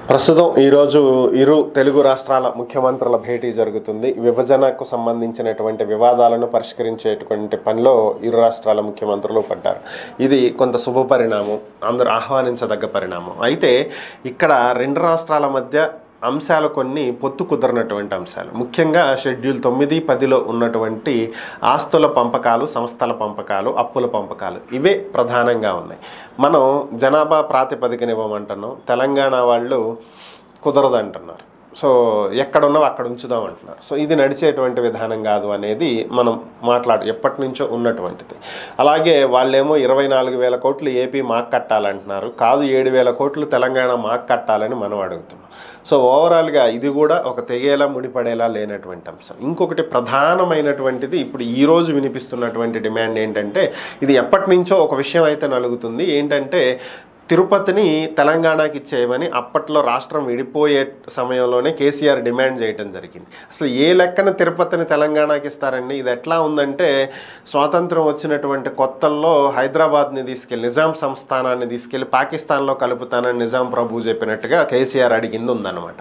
ప్రస్తుతం ఈరోజు ఇరు తెలుగు రాష్ట్రాల ముఖ్యమంత్రుల భేటీ జరుగుతుంది. విభజనకు సంబంధించినటువంటి వివాదాలను పరిష్కరించేటువంటి పనిలో ఇరు రాష్ట్రాల ముఖ్యమంత్రులు పడ్డారు. ఇది కొంత శుభ పరిణామం, అందరూ ఆహ్వానించదగ్గ పరిణామం. అయితే ఇక్కడ రెండు రాష్ట్రాల మధ్య అంశాలు కొన్ని పొత్తు కుదరనటువంటి అంశాలు, ముఖ్యంగా షెడ్యూల్ 9, 10లో ఉన్నటువంటి ఆస్తుల పంపకాలు, సంస్థల పంపకాలు, అప్పుల పంపకాలు, ఇవే ప్రధానంగా ఉన్నాయి. మనం జనాభా ప్రాతిపదికన ఇవ్వమంటున్నాం, తెలంగాణ వాళ్ళు కుదరదంటున్నారు. సో ఎక్కడున్నావు అక్కడ ఉంచుదాం అంటున్నారు. సో ఇది నడిచేటువంటి విధానం కాదు అనేది మనం ఎప్పటి నుంచో ఉన్నటువంటిది. అలాగే వాళ్ళేమో 24,000 కోట్లు ఏపీ మాకు కట్టాలంటున్నారు, కాదు 7,000 కోట్లు తెలంగాణ మాకు కట్టాలని మనం అడుగుతున్నాం. సో ఓవరాల్గా ఇది కూడా ఒక తెగేలా ముడిపడేలా లేనటువంటి అంశం. ఇంకొకటి ప్రధానమైనటువంటిది ఇప్పుడు ఈరోజు వినిపిస్తున్నటువంటి డిమాండ్ ఏంటంటే, ఇది ఎప్పటి నుంచో ఒక విషయం అయితే నలుగుతుంది. ఏంటంటే తిరుపతిని తెలంగాణకి ఇచ్చేయమని అప్పట్లో రాష్ట్రం విడిపోయే సమయంలోనే కేసీఆర్ డిమాండ్ చేయడం జరిగింది. అసలు ఏ లెక్కన తిరుపతిని తెలంగాణకి ఇస్తారండి? ఇది ఎట్లా ఉందంటే, స్వాతంత్రం వచ్చినటువంటి కొత్తల్లో హైదరాబాద్ని తీసుకెళ్ళి, నిజాం సంస్థానాన్ని తీసుకెళ్ళి పాకిస్తాన్లో కలుపుతానని నిజాం ప్రభు చెప్పినట్టుగా కేసీఆర్ అడిగింది ఉందన్నమాట.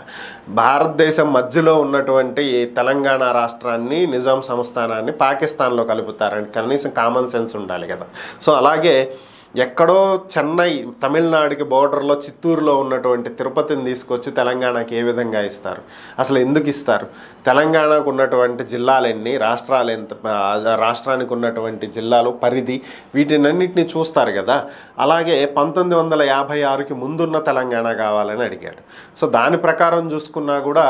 భారతదేశం మధ్యలో ఉన్నటువంటి తెలంగాణ రాష్ట్రాన్ని, నిజాం సంస్థానాన్ని పాకిస్తాన్లో కలుపుతారని కనీసం కామన్ సెన్స్ ఉండాలి కదా. సో అలాగే ఎక్కడో చెన్నై, తమిళనాడుకి బోర్డర్లో చిత్తూరులో ఉన్నటువంటి తిరుపతిని తీసుకొచ్చి తెలంగాణకి ఏ విధంగా ఇస్తారు? అసలు ఎందుకు ఇస్తారు? తెలంగాణకు ఉన్నటువంటి జిల్లాలు ఎన్ని, రాష్ట్రాలు ఎంత, రాష్ట్రానికి ఉన్నటువంటి జిల్లాలు పరిధి, వీటినన్నింటినీ చూస్తారు కదా. అలాగే 1956కి ముందున్న తెలంగాణ కావాలని అడిగాడు. సో దాని ప్రకారం చూసుకున్నా కూడా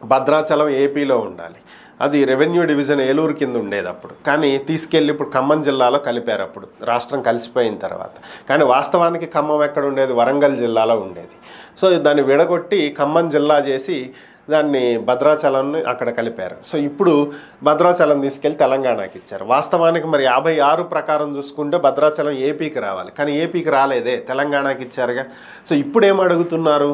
భద్రాచలం ఏపీలో ఉండాలి. అది రెవెన్యూ డివిజన్ ఏలూరు కింద ఉండేది అప్పుడు, కానీ తీసుకెళ్ళి ఇప్పుడు ఖమ్మం జిల్లాలో కలిపారు అప్పుడు రాష్ట్రం కలిసిపోయిన తర్వాత. కానీ వాస్తవానికి ఖమ్మం ఎక్కడ ఉండేది? వరంగల్ జిల్లాలో ఉండేది. సో దాన్ని విడగొట్టి ఖమ్మం జిల్లా చేసి దాన్ని భద్రాచలాన్ని అక్కడ కలిపారు. సో ఇప్పుడు భద్రాచలం తీసుకెళ్ళి తెలంగాణకి ఇచ్చారు. వాస్తవానికి మరి 56 ప్రకారం చూసుకుంటే భద్రాచలం ఏపీకి రావాలి, కానీ ఏపీకి రాలేదే, తెలంగాణకి ఇచ్చారుగా. సో ఇప్పుడు ఏం అడుగుతున్నారు?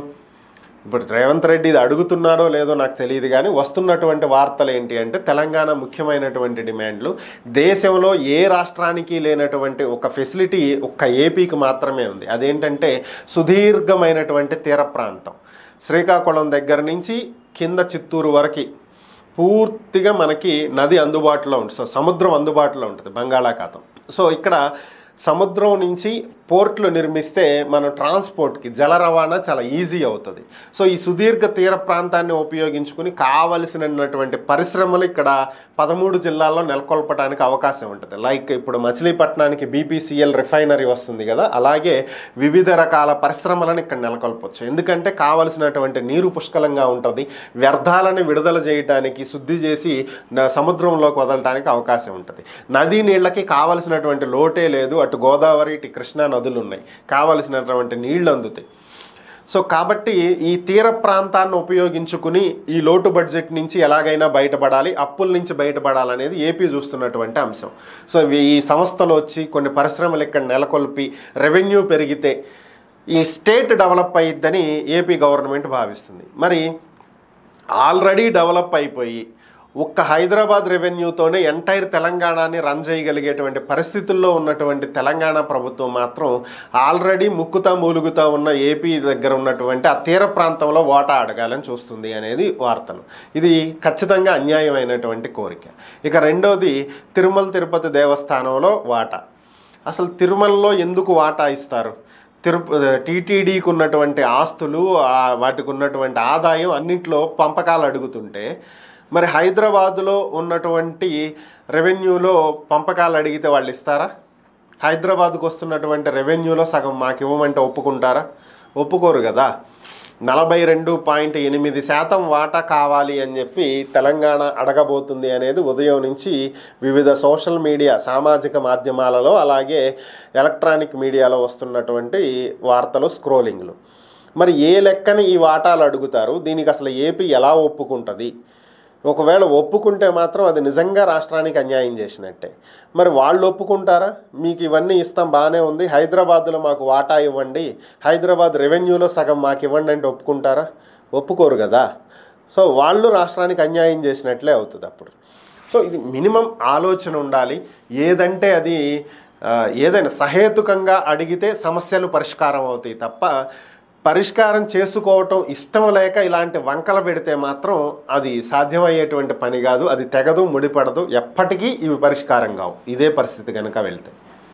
ఇప్పుడు రేవంత్ రెడ్డి ఇది అడుగుతున్నారో లేదో నాకు తెలియదు, కానీ వస్తున్నటువంటి వార్తలు ఏంటి అంటే, తెలంగాణ ముఖ్యమైనటువంటి డిమాండ్లు దేశంలో ఏ రాష్ట్రానికి లేనటువంటి ఒక ఫెసిలిటీ ఒక్క ఏపీకి మాత్రమే ఉంది. అదేంటంటే సుదీర్ఘమైనటువంటి తీర ప్రాంతం, శ్రీకాకుళం దగ్గర నుంచి కింద చిత్తూరు వరకు పూర్తిగా మనకి నది అందుబాటులో ఉంటుంది. సో సముద్రం అందుబాటులో ఉంటుంది, బంగాళాఖాతం. సో ఇక్కడ సముద్రం నుంచి పోర్ట్లు నిర్మిస్తే మన ట్రాన్స్పోర్ట్కి, జల రవాణా చాలా ఈజీ అవుతుంది. సో ఈ సుదీర్ఘ తీర ప్రాంతాన్ని ఉపయోగించుకుని కావలసినటువంటి పరిశ్రమలు ఇక్కడ 13 జిల్లాల్లో నెలకొల్పడానికి అవకాశం ఉంటుంది. లైక్ ఇప్పుడు మచిలీపట్నానికి బీపీసీఎల్ రిఫైనరీ వస్తుంది కదా, అలాగే వివిధ రకాల పరిశ్రమలను ఇక్కడ నెలకొల్పవచ్చు. ఎందుకంటే కావలసినటువంటి నీరు పుష్కలంగా ఉంటుంది, వ్యర్థాలను విడుదల చేయడానికి, శుద్ధి చేసి సముద్రంలోకి వదలడానికి అవకాశం ఉంటుంది. నదీ నీళ్ళకి కావలసినటువంటి లోటే లేదు, అటు గోదావరి, ఇటు కృష్ణా నదులు ఉన్నాయి, కావలసినటువంటి నీళ్లు అందుతాయి. సో కాబట్టి ఈ తీర ప్రాంతాన్ని ఉపయోగించుకుని ఈ లోటు బడ్జెట్ నుంచి ఎలాగైనా బయటపడాలి, అప్పుల నుంచి బయటపడాలనేది ఏపీ చూస్తున్నటువంటి అంశం. సో ఈ సంస్థలు వచ్చి కొన్ని పరిశ్రమలు ఇక్కడ నెలకొల్పి రెవెన్యూ పెరిగితే ఈ స్టేట్ డెవలప్ అయ్యిద్దని ఏపీ గవర్నమెంట్ భావిస్తుంది. మరి ఆల్రెడీ డెవలప్ అయిపోయి ఒక్క హైదరాబాద్ రెవెన్యూతోనే ఎంటైర్ తెలంగాణని రన్ చేయగలిగేటువంటి పరిస్థితుల్లో ఉన్నటువంటి తెలంగాణ ప్రభుత్వం మాత్రం ఆల్రెడీ ముక్కుతా మూలుగుతా ఉన్న ఏపీ దగ్గర ఉన్నటువంటి ఆ తీర ప్రాంతంలో వాటా అడగాలని చూస్తుంది అనేది వార్తలు. ఇది ఖచ్చితంగా అన్యాయమైనటువంటి కోరిక. ఇక రెండోది, తిరుపతి దేవస్థానంలో వాటా. అసలు తిరుమలలో ఎందుకు వాటా ఇస్తారు? టీటీడీకి ఉన్నటువంటి ఆస్తులు, వాటికి ఉన్నటువంటి ఆదాయం అన్నింటిలో పంపకాలు అడుగుతుంటే, మరి హైదరాబాదులో ఉన్నటువంటి రెవెన్యూలో పంపకాలు అడిగితే వాళ్ళు ఇస్తారా? హైదరాబాద్కు వస్తున్నటువంటి రెవెన్యూలో సగం మాకు ఇవ్వమంటే ఒప్పుకుంటారా? ఒప్పుకోరు కదా. 42.8% వాటా కావాలి అని చెప్పి తెలంగాణ అడగబోతుంది అనేది ఉదయం నుంచి వివిధ సోషల్ మీడియా, సామాజిక మాధ్యమాలలో, అలాగే ఎలక్ట్రానిక్ మీడియాలో వస్తున్నటువంటి వార్తలు, స్క్రోలింగ్లు. మరి ఏ లెక్కన ఈ వాటాలు అడుగుతారు? దీనికి అసలు ఏపీ ఎలా ఒప్పుకుంటుంది? ఒకవేళ ఒప్పుకుంటే మాత్రం అది నిజంగా రాష్ట్రానికి అన్యాయం చేసినట్టే. మరి వాళ్ళు ఒప్పుకుంటారా? మీకు ఇవన్నీ ఇస్తాం, బాగానే ఉంది, హైదరాబాద్లో మాకు వాటా ఇవ్వండి, హైదరాబాద్ రెవెన్యూలో సగం మాకు ఇవ్వండి అంటే ఒప్పుకుంటారా? ఒప్పుకోరు కదా. సో వాళ్ళు రాష్ట్రానికి అన్యాయం చేసినట్లే అవుతుంది అప్పుడు. సో ఇది మినిమం ఆలోచన ఉండాలి. ఏదంటే అది ఏదైనా సహేతుకంగా అడిగితే సమస్యలు పరిష్కారం అవుతాయి తప్ప పరిష్కారం చేసుకోవటం ఇష్టం లేక ఇలాంటి వంకలు పెడితే మాత్రం అది సాధ్యమయ్యేటువంటి పని కాదు. అది తెగదు, ముడిపడదు, ఎప్పటికీ ఇవి పరిష్కారం కావు ఇదే పరిస్థితి కనుక వెళ్తే.